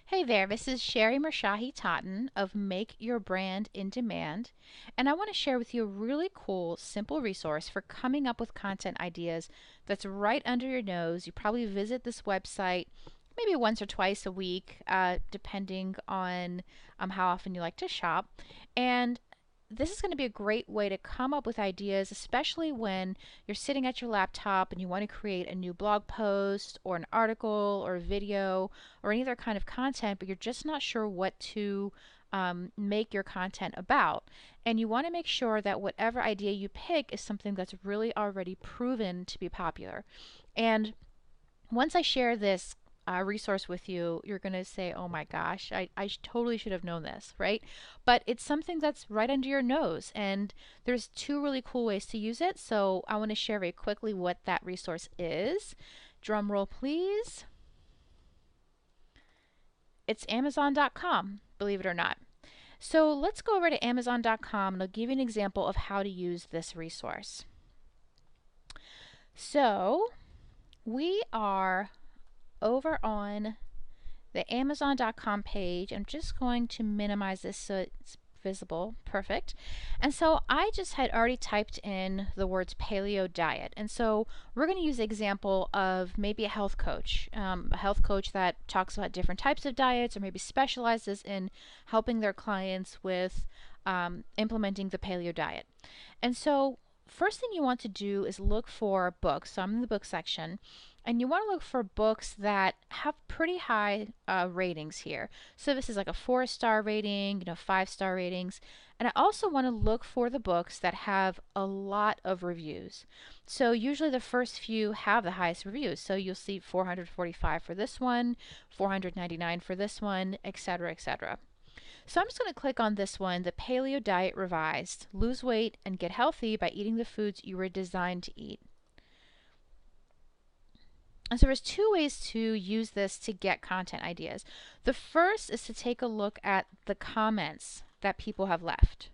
Hey there, this is Sherry Mirshahi-Totten of Make Your Brand in Demand, and I want to share with you a really cool, simple resource for coming up with content ideas that's right under your nose. You probably visit this website maybe once or twice a week, depending on how often you like to shop. And this is going to be a great way to come up with ideas, especially when you're sitting at your laptop and you want to create a new blog post or an article or a video or any other kind of content, but you're just not sure what to make your content about. And you want to make sure that whatever idea you pick is something that's really already proven to be popular. And once I share this resource with you, you're going to say, oh my gosh, I totally should have known this, right? But it's something that's right under your nose. And there's two really cool ways to use it. So I want to share very quickly what that resource is. Drum roll, please. It's Amazon.com, believe it or not. So let's go over to Amazon.com and I'll give you an example of how to use this resource. So we are over on the Amazon.com page. I'm just going to minimize this so it's visible. Perfect. And so I just had already typed in the words paleo diet. And so we're going to use the example of maybe a health coach that talks about different types of diets or maybe specializes in helping their clients with implementing the paleo diet. And so first thing you want to do is look for books. So I'm in the book section, and you want to look for books that have pretty high ratings here. So this is like a 4-star rating, 5-star ratings. And I also want to look for the books that have a lot of reviews. So usually the first few have the highest reviews. So you'll see 445 for this one, 499 for this one, etc., etc. So I'm just going to click on this one, the Paleo Diet Revised. Lose weight and get healthy by eating the foods you were designed to eat. And so there's two ways to use this to get content ideas. The first is to take a look at the comments that people have left.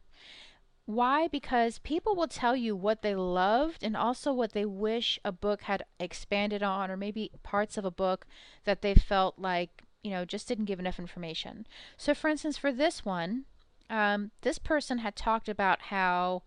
Why? Because people will tell you what they loved and also what they wish a book had expanded on, or maybe parts of a book that they felt like, just didn't give enough information. So for instance, for this one, this person had talked about how,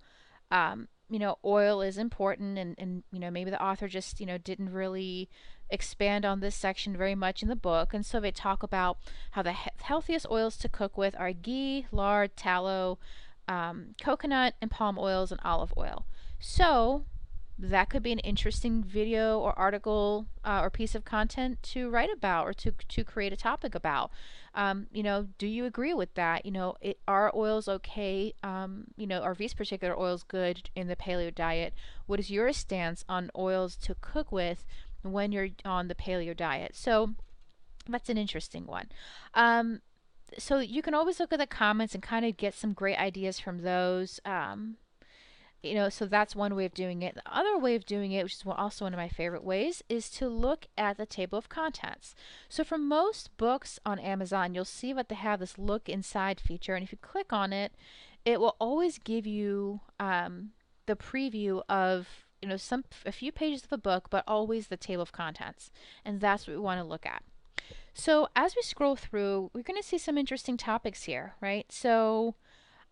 oil is important and maybe the author just, didn't really expand on this section very much in the book. And so they talk about how the healthiest oils to cook with are ghee, lard, tallow, coconut, and palm oils, and olive oil. So that could be an interesting video or article or piece of content to write about or to create a topic about. Do you agree with that? Are oils okay? Are these particular oils good in the paleo diet? What is your stance on oils to cook with when you're on the paleo diet? So that's an interesting one. So you can always look at the comments and kind of get some great ideas from those. So that's one way of doing it. The other way of doing it, which is also one of my favorite ways, is to look at the table of contents. So for most books on Amazon, you'll see that they have this look inside feature, and if you click on it, it will always give you the preview of a few pages of a book, but always the table of contents, and that's what we want to look at. So as we scroll through, we're going to see some interesting topics here, right? So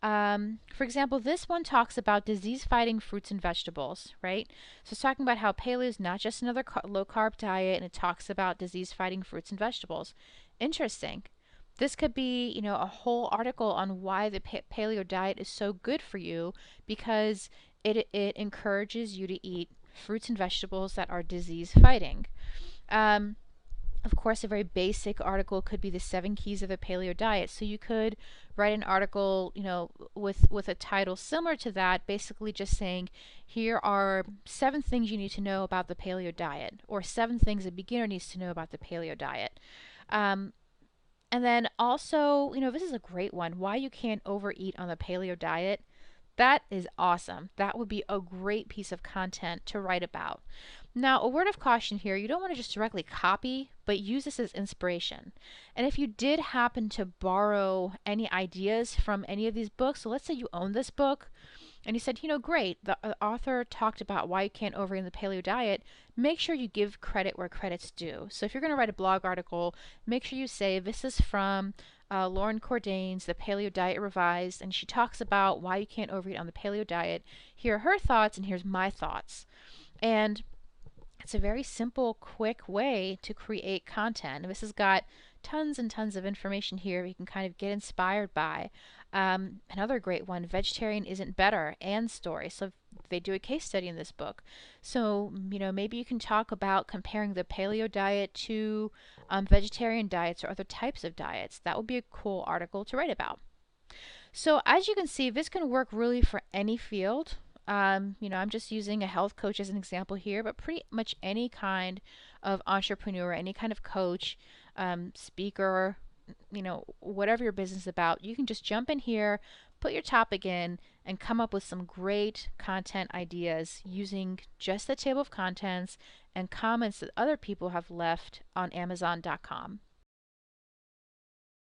for example, this one talks about disease-fighting fruits and vegetables, right? So it's talking about how paleo is not just another low-carb diet, and it talks about disease-fighting fruits and vegetables. Interesting. This could be, a whole article on why the paleo diet is so good for you, because it encourages you to eat fruits and vegetables that are disease-fighting. Of course, a very basic article could be the 7 keys of the paleo diet. So you could write an article, with a title similar to that, basically just saying, here are 7 things you need to know about the paleo diet, or 7 things a beginner needs to know about the paleo diet. And then also, this is a great one, why you can't overeat on the paleo diet. That is awesome. That would be a great piece of content to write about. Now, a word of caution here, you don't want to just directly copy, but use this as inspiration. And if you did happen to borrow any ideas from any of these books, so let's say you own this book, And he said, great, the author talked about why you can't overeat the paleo diet. Make sure you give credit where credit's due. So if you're going to write a blog article, make sure you say, this is from Lauren Cordain's The Paleo Diet Revised, and she talks about why you can't overeat on the paleo diet. Here are her thoughts, and here's my thoughts. And it's a very simple, quick way to create content. And this has got tons and tons of information here you can kind of get inspired by. Another great one, Vegetarian Isn't Better, Anne's story. So they do a case study in this book. So, maybe you can talk about comparing the paleo diet to vegetarian diets or other types of diets. That would be a cool article to write about. So as you can see, this can work really for any field. I'm just using a health coach as an example here, but pretty much any kind of entrepreneur, any kind of coach, speaker, whatever your business is about, you can just jump in here, put your topic in, and come up with some great content ideas using just the table of contents and comments that other people have left on Amazon.com.